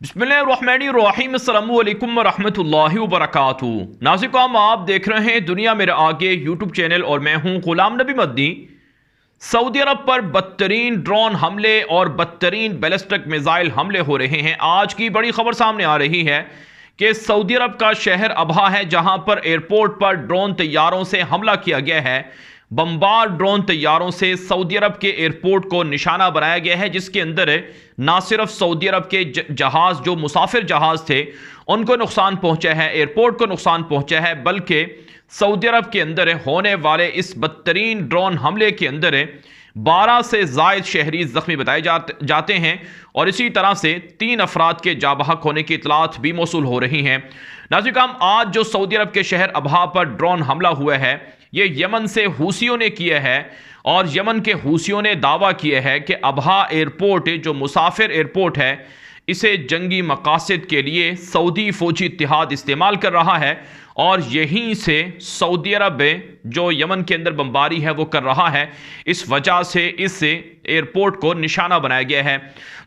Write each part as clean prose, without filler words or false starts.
बिस्मिल्लाहिर्रहमानिर्रहीम अस्सलामु अलैकुम वरहमतुल्लाहि वबरकातुहू। नाज़िम आप देख रहे हैं दुनिया मेरे आगे यूट्यूब चैनल और मैं हूं गुलाम नबी मदनी। सऊदी अरब पर बदतरीन ड्रोन हमले और बदतरीन बैलिस्टिक मिसाइल हमले हो रहे हैं। आज की बड़ी खबर सामने आ रही है कि सऊदी अरब का शहर अबहा है जहां पर एयरपोर्ट पर ड्रोन तैयारों से हमला किया गया है। बमबार ड्रोन तैयारों से सऊदी अरब के एयरपोर्ट को निशाना बनाया गया है, जिसके अंदर ना सिर्फ सऊदी अरब के जहाज जो मुसाफिर जहाज थे उनको नुकसान पहुंचा है, एयरपोर्ट को नुकसान पहुंचा है, बल्कि सऊदी अरब के अंदर होने वाले इस बदतरीन ड्रोन हमले के अंदर 12 से जायद शहरी जख्मी बताए जाते हैं और इसी तरह से 3 अफराद के जाबहक होने की इतलात भी मौसूल हो रही हैं। नाज़िम आज जो सऊदी अरब के शहर अबहा पर ड्रोन हमला हुआ है ये यमन से हूसियों ने किया है और यमन के हूसियों ने दावा किया है कि अबहा एयरपोर्ट जो मुसाफिर एयरपोर्ट है इसे जंगी मकासद के लिए सऊदी फौजी इत्तिहाद इस्तेमाल कर रहा है और यहीं से सऊदी अरब जो यमन के अंदर बमबारी है वो कर रहा है। इस वजह से इस एयरपोर्ट को निशाना बनाया गया है।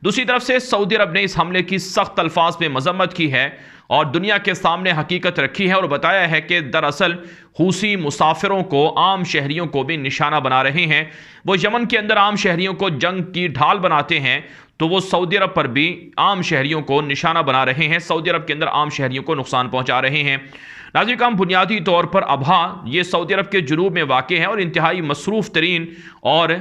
दूसरी तरफ से सऊदी अरब ने इस हमले की सख्त अल्फाज में मजम्मत की है और दुनिया के सामने हकीकत रखी है और बताया है कि दरअसल हूसी मुसाफिरों को, आम शहरियों को भी निशाना बना रहे हैं। वो यमन के अंदर आम शहरियों को जंग की ढाल बनाते हैं तो वो सऊदी अरब पर भी आम शहरियों को निशाना बना रहे हैं, सऊदी अरब के अंदर आम शहरियों को नुकसान पहुंचा रहे हैं। नाज़िम बुनियादी तौर पर अबहा ये सऊदी अरब के जुनूब में वाक़ है और इंतहाई मसरूफ़ तरीन और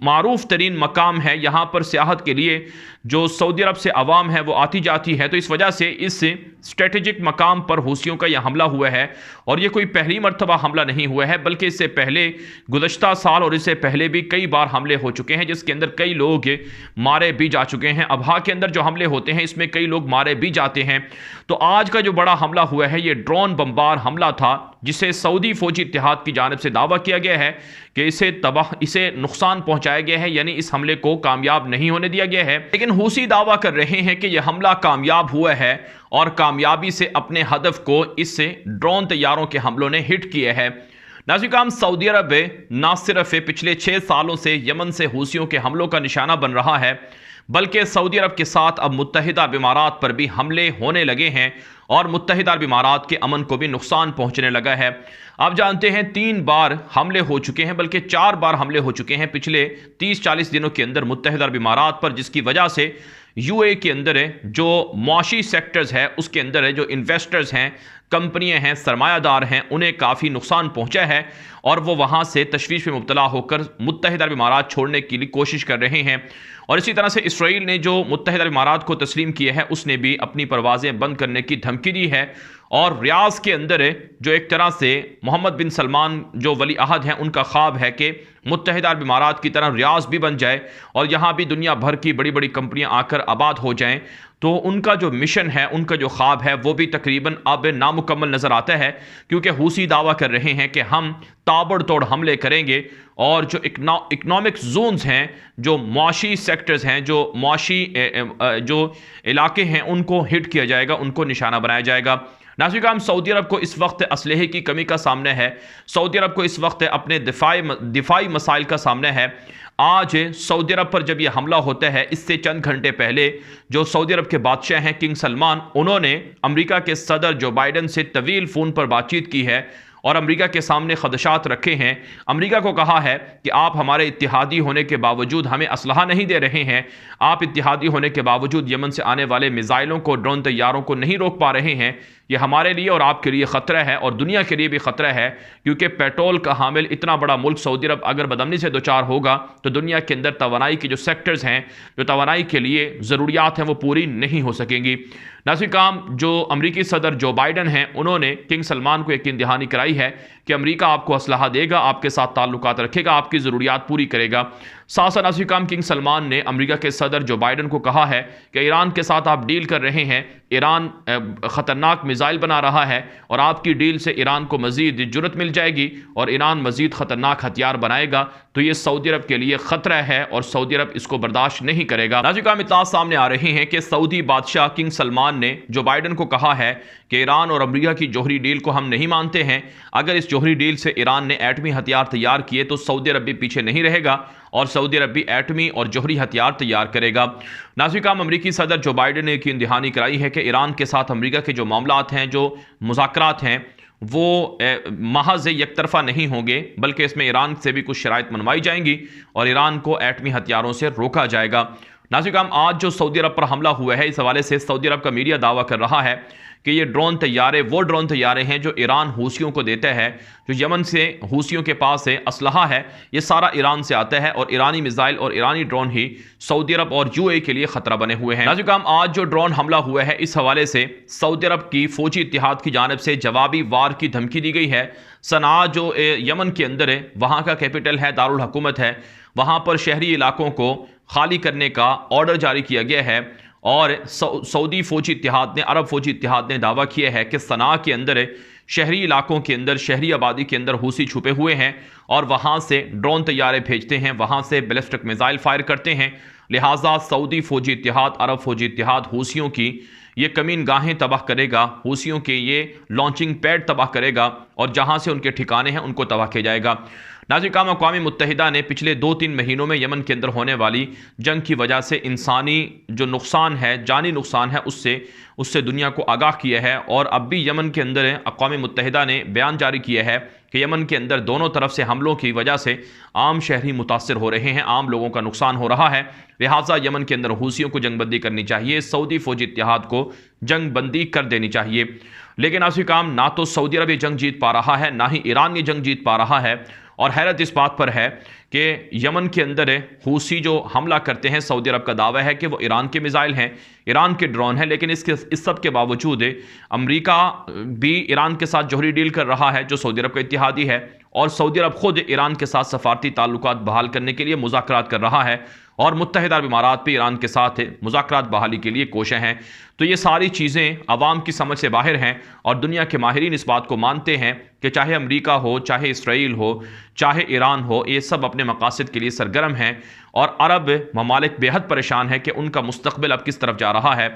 मारूफ तरीन मकाम है। यहाँ पर सियाहत के लिए जो सऊदी अरब से अवाम है वो आती जाती है, तो इस वजह से इस स्ट्रेटेजिक मकाम पर हूसियों का यह हमला हुआ है और ये कोई पहली मरतबा हमला नहीं हुआ है, बल्कि इससे पहले गुज़श्ता साल और इससे पहले भी कई बार हमले हो चुके हैं जिसके अंदर कई लोग मारे भी जा चुके हैं। अबहा के अंदर जो हमले होते हैं इसमें कई लोग मारे भी जाते हैं। तो आज का जो बड़ा हमला हुआ है ये ड्रोन बमबार हमला था जिसे सऊदी फौजी इत्तिहाद की जानिब से दावा किया गया है कि इसे नुकसान पहुंचाया गया है, यानी इस हमले को कामयाब नहीं होने दिया गया है। लेकिन हूसी दावा कर रहे हैं कि यह हमला कामयाब हुआ है और कामयाबी से अपने हदफ को इस ड्रोन तैयारों के हमलों ने हिट किया है। नाज़िम सऊदी अरब न सिर्फ पिछले 6 सालों से यमन से हूसियों के हमलों का निशाना बन रहा है, बल्कि सऊदी अरब के साथ अब मुत्तहिदा अरब इमारात पर भी हमले होने लगे हैं और मुत्तहिदा अरब इमारात के अमन को भी नुकसान पहुंचने लगा है। आप जानते हैं 3 बार हमले हो चुके हैं, बल्कि 4 बार हमले हो चुके हैं पिछले 30-40 दिनों के अंदर मुत्तहिदा अरब इमारात पर, जिसकी वजह से यूए के अंदर जो मुआशी सेक्टर्स है उसके अंदर जो इन्वेस्टर्स हैं, कंपनियां हैं, सरमायादार हैं, उन्हें काफ़ी नुकसान पहुंचा है और वो वहां से तशवीश में मुब्तला होकर मुत्तहिदा अरब इमारात छोड़ने की कोशिश कर रहे हैं। और इसी तरह से इसराइल ने जो मुत्तहिदा अरब इमारात को तस्लीम किया है उसने भी अपनी परवाज़ें बंद करने की धमकी दी है और रियाज के अंदर जो एक तरह से मोहम्मद बिन सलमान जो वली अहद हैं उनका ख्वाब है कि मुत्तहिदा अरब इमारात की तरह रियाज भी बन जाए और यहाँ भी दुनिया भर की बड़ी बड़ी कंपनियाँ आकर आबाद हो जाएं। तो उनका जो मिशन है, उनका जो ख्वाब है वो भी तकरीबन अब नामुकम्मल नज़र आता है, क्योंकि हूसी दावा कर रहे हैं कि हम ताबड़तोड़ हमले करेंगे और जो इकनॉमिक जोन्स हैं, जो मुआशी सेक्टर्स हैं, जो मुआशी जो इलाके हैं उनको हिट किया जाएगा, उनको निशाना बनाया जाएगा। नाज़िम सऊदी अरब को इस वक्त असलहे की कमी का सामना है, सऊदी अरब को इस वक्त अपने दिफाई मसाइल का सामना है। आज सऊदी अरब पर जब यह हमला होता है, इससे चंद घंटे पहले जो सऊदी अरब के बादशाह हैं किंग सलमान, उन्होंने अमेरिका के सदर जो बाइडन से तवील फ़ोन पर बातचीत की है और अमेरिका के सामने खदशात रखे हैं। अमेरिका को कहा है कि आप हमारे इत्तिहादी होने के बावजूद हमें असलहा नहीं दे रहे हैं, आप इत्तिहादी होने के बावजूद यमन से आने वाले मिसाइलों को, ड्रोन तैयारों को नहीं रोक पा रहे हैं। यह हमारे लिए और आपके लिए ख़तरा है और दुनिया के लिए भी ख़तरा है, क्योंकि पेट्रोल का हामिल इतना बड़ा मुल्क सऊदी अरब अगर बदअमनी से दो चार होगा तो दुनिया के अंदर तवानाई के जो सेक्टर्स हैं, जो तवानाई के लिए ज़रूरियात हैं, वो पूरी नहीं हो सकेंगी। नाज़िम जो अमरीकी सदर जो बाइडन हैं उन्होंने किंग सलमान को यकीन दहानी कराई है कि अमेरिका आपको असलहा देगा, आपके साथ ताल्लुकात रखेगा, आपकी ज़रूरियात पूरी करेगा। साथ साथ नाज़िम किंग सलमान ने अमेरिका के सदर जो बाइडन को कहा है कि ईरान के साथ आप डील कर रहे हैं, ईरान ख़तरनाक मिसाइल बना रहा है और आपकी डील से ईरान को मज़ीद जुर्रत मिल जाएगी और ईरान मज़ीद ख़तरनाक हथियार बनाएगा, तो ये सऊदी अरब के लिए ख़तरा है और सऊदी अरब इसको बर्दाश्त नहीं करेगा। नाज़िम इत्तलात सामने आ रही हैं कि सऊदी बादशाह किंग सलमान ने जो बाइडन को कहा है कि ईरान और अमेरिका की जोहरी डील को हम नहीं मानते हैं, अगर इस जोहरी डील से ईरान ने एटमी हथियार तैयार किए तो सऊदी अरब भी पीछे नहीं रहेगा और सऊदी अरब भी एटमी और जौहरी हथियार तैयार करेगा। नाज़रीन, अमरीकी सदर जो बाइडन ने यकीन दहानी कराई है कि ईरान के साथ अमरीका के जो मामलात हैं, जो मुज़ाकरात हैं, वो महज एक तरफा नहीं होंगे, बल्कि इसमें ईरान से भी कुछ शराइत मनवाई जाएंगी और ईरान को एटमी हथियारों से रोका जाएगा। नाज़रीन, आज जो सऊदी अरब पर हमला हुआ है, इस हवाले से सऊदी अरब का मीडिया दावा कर रहा है कि ये ड्रोन तैयारे वो ड्रोन तैयारे हैं जो ईरान हूसियों को देता है, जो यमन से हूसियों के पास है असलहा है, ये सारा ईरान से आता है और ईरानी मिसाइल और ईरानी ड्रोन ही सऊदी अरब और यूएई के लिए खतरा बने हुए हैं। नाज़रीन, आज जो ड्रोन हमला हुआ है, इस हवाले से सऊदी अरब की फौजी इत्तेहाद की जानिब से जवाबी वार की धमकी दी गई है। सना जो यमन के अंदर है, वहाँ का कैपिटल है, दारुल हुकूमत है, वहाँ पर शहरी इलाकों को खाली करने का ऑर्डर जारी किया गया है और सऊदी फौजी इत्तेहाद ने, अरब फौजी इत्तेहाद ने दावा किया है कि सना के अंदर शहरी इलाकों के अंदर, शहरी आबादी के अंदर हूसी छुपे हुए हैं और वहाँ से ड्रोन तैयारे भेजते हैं, वहाँ से बैलिस्टिक मिसाइल फायर करते हैं। लिहाजा सऊदी फौजी इत्तेहाद, अरब फौजी इत्तेहाद हूसियों की ये कमीन गाहें तबाह करेगा, हूसियों के ये लॉन्चिंग पैड तबाह करेगा और जहाँ से उनके ठिकाने हैं उनको तबाह किया जाएगा। नाज़रीन, अक़वाम मुत्तहिदा ने पिछले 2-3 महीनों में यमन के अंदर होने वाली जंग की वजह से इंसानी जो नुकसान है, जानी नुकसान है, उससे दुनिया को आगाह किया है और अब भी यमन के अंदर अक़वाम मुत्तहिदा ने बयान जारी किया है कि यमन के अंदर दोनों तरफ से हमलों की वजह से आम शहरी मुतासर हो रहे हैं, आम लोगों का नुकसान हो रहा है। लिहाजा यमन के अंदर हूसियों को जंगबंदी करनी चाहिए, सऊदी फौजी इत्तेहाद को जंगबंदी कर देनी चाहिए। लेकिन नाज़रीन, ना तो सऊदी अरब ये जंग जीत पा रहा है, ना ही ईरान ये जंग जीत पा रहा है और हैरत इस बात पर है कि यमन के अंदर हूसी जो हमला करते हैं, सऊदी अरब का दावा है कि वो ईरान के मिसाइल हैं, ईरान के ड्रोन हैं, लेकिन इस सब के बावजूद अमेरिका भी ईरान के साथ जौहरी डील कर रहा है, जो सऊदी अरब का इत्तेहादी है, और सऊदी अरब खुद ईरान के साथ सफारती ताल्लुकात बहाल करने के लिए मुज़ाकरात कर रहा है और मुत्तहिदा अरब इमारात भी ईरान के साथ मुज़ाकरात बहाली के लिए कोशिश हैं। तो ये सारी चीज़ें अवाम की समझ से बाहर हैं और दुनिया के माहिरीन इस बात को मानते हैं कि चाहे अमेरिका हो, चाहे इसराइल हो, चाहे ईरान हो, ये सब अपने मकासद के लिए सरगर्म हैं और अरब ममालिक बेहद परेशान है कि उनका मुस्तकबिल अब किस तरफ जा रहा है।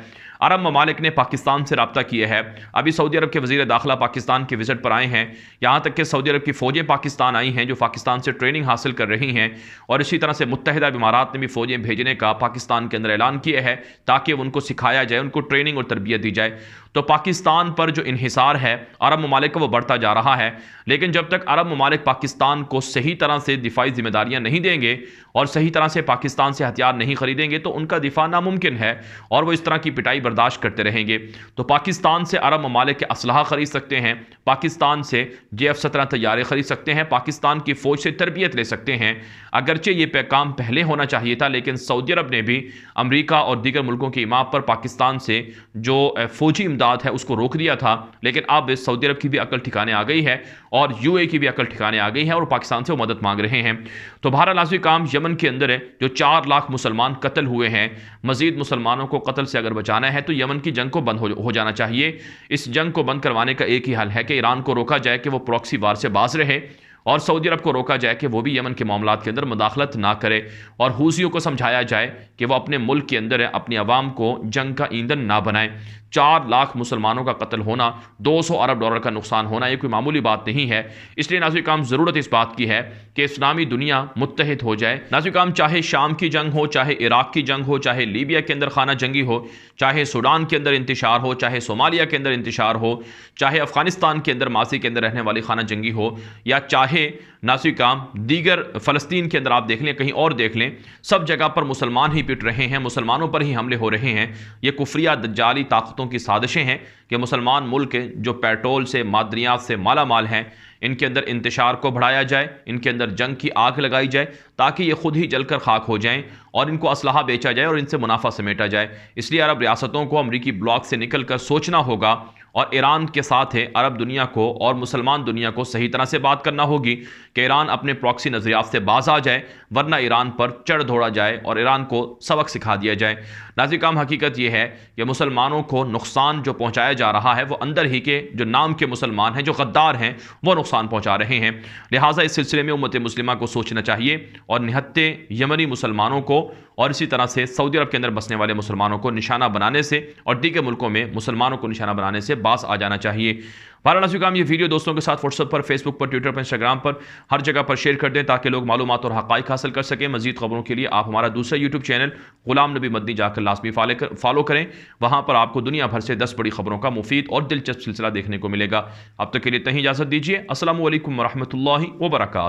अरब ममालिक ने पाकिस्तान से रब्ता किया है, अभी सऊदी अरब के वज़ीर दाखिला पाकिस्तान के विज़िट पर आए हैं, यहाँ तक कि सऊदी अरब की फ़ौजें पाकिस्तान आई हैं जो पाकिस्तान से ट्रेनिंग हासिल कर रही हैं और इसी तरह से मुत्तहिदा अरब इमारात ने भी फ़ौजें भेजने का पाकिस्तान के अंदर ऐलान किया है ताकि उनको सिखाया जाए, उनको ट्रेनिंग और तरबियत दी जाए। तो पाकिस्तान पर जो इन्हिसार है अरब ममालिक का, वो बढ़ता जा रहा है। लेकिन जब तक अरब ममालिक पाकिस्तान को सही तरह से दिफाई जिम्मेदारियां नहीं देंगे और सही तरह से पाकिस्तान से हथियार नहीं खरीदेंगे तो उनका दिफा नामुमकिन है और वो इस तरह की पिटाई बर्दाश्त करते रहेंगे। तो पाकिस्तान से अरब ममालिक के असलहा खरीद सकते हैं, पाकिस्तान से JF-17 तैयारे खरीद सकते हैं, पाकिस्तान की फ़ौज से तरबियत ले सकते हैं। अगरचे ये पैगाम पहले होना चाहिए था, लेकिन सऊदी अरब ने भी अमेरिका और दीगर मुल्कों की इमाम पर पाकिस्तान से जो फ़ौजी इमदाद है उसको रोक दिया था। लेकिन अब सऊदी अरब की भी अकल ठिकाने आ गई है और UAE की भी अकल ठिकाने आ गई है और पाकिस्तान से वो मदद मांग रहे हैं। तो बहरहाल नाज़रीन, काम यमन के अंदर है जो 4 लाख मुसलमान कत्ल हुए हैं, मज़ीद मुसलमानों को कत्ल से अगर बचाना है तो यमन की जंग को बंद हो जाना चाहिए। इस जंग को बंद करवाने का एक ही हल है कि ईरान को रोका जाए कि वो प्रॉक्सी वार से बाज रहे और सऊदी अरब को रोका जाए कि वो भी यमन के मामलात के अंदर मुदाखलत ना करे और हूसियों को समझाया जाए कि वो अपने मुल्क के अंदर अपनी आवाम को जंग का ईंधन ना बनाएं। 4 लाख मुसलमानों का कत्ल होना, $200 अरब का नुकसान होना, ये कोई मामूली बात नहीं है। इसलिए नाज़रीन काम ज़रूरत इस बात की है कि इस्लामी दुनिया मुत्तहिद हो जाए। नाज़रीन काम चाहे शाम की जंग हो, चाहे इराक की जंग हो, चाहे लीबिया के अंदर खाना जंगी हो, चाहे सूडान के अंदर इंतशार हो, चाहे सोमालिया के अंदर इंतशार हो, चाहे अफ़गानिस्तान के अंदर मासी के अंदर रहने वाली खाना जंगी हो, या चाहे नाज़रीन काम दीगर फ़लस्तीन के अंदर आप देख लें, कहीं और देख लें, सब जगह पर मुसलमान ही पिट रहे हैं, मुसलमानों पर ही हमले हो रहे हैं। ये कुफरिया दज्जाली ताकतों की साजिशें हैं कि मुसलमान मुल्क जो पेट्रोल से, मादनियात से माला माल हैं, इनके अंदर इंतशार को बढ़ाया जाए, इनके अंदर जंग की आग लगाई जाए ताकि ये खुद ही जलकर खाक हो जाएं और इनको असलहा बेचा जाए और इनसे मुनाफा समेटा जाए। इसलिए अरब रियासतों को अमरीकी ब्लॉक से निकलकर सोचना होगा और ईरान के साथ है अरब दुनिया को और मुसलमान दुनिया को सही तरह से बात करना होगी कि ईरान अपने प्रॉक्सी नज़रियात से बाज आ जाए, वरना ईरान पर चढ़ दौड़ा जाए और ईरान को सबक सिखा दिया जाए। नाज़रीन काम हकीकत यह है कि मुसलमानों को नुकसान जो पहुँचाया जा रहा है वो अंदर ही के जो नाम के मुसलमान हैं, जो गद्दार हैं, वो नुकसान पहुँचा रहे हैं। लिहाजा इस सिलसिले में उम्मत मुस्लिमा को सोचना चाहिए और निहत्ते यमनी मुसलमानों को और इसी तरह से सऊदी अरब के अंदर बसने वाले मुसलमानों को निशाना बनाने से और दीगर मुल्कों में मुसलमानों को निशाना बनाने से बाज आ जाना चाहिए। बहरहाल काम ये वीडियो दोस्तों के साथ व्हाट्सएप पर, फेसबुक पर, ट्विटर पर, इंस्टाग्राम पर, हर जगह पर शेयर कर दें ताकि लोग मालूमात और हक़ाइक़ हासिल कर सकें। मजीद खबरों के लिए आप हमारा दूसरा यूट्यूब चैनल गुलाम नबी मदनी जाकर लाजमी फॉलो करें। वहां पर आपको दुनिया भर से 10 बड़ी खबरों का मुफीद और दिलचस्प सिलसिला देखने को मिलेगा। अब तक के लिए इतनी इजाज़त दीजिए। अस्सलामु अलैकुम व रहमतुल्लाहि व बरकातुहू।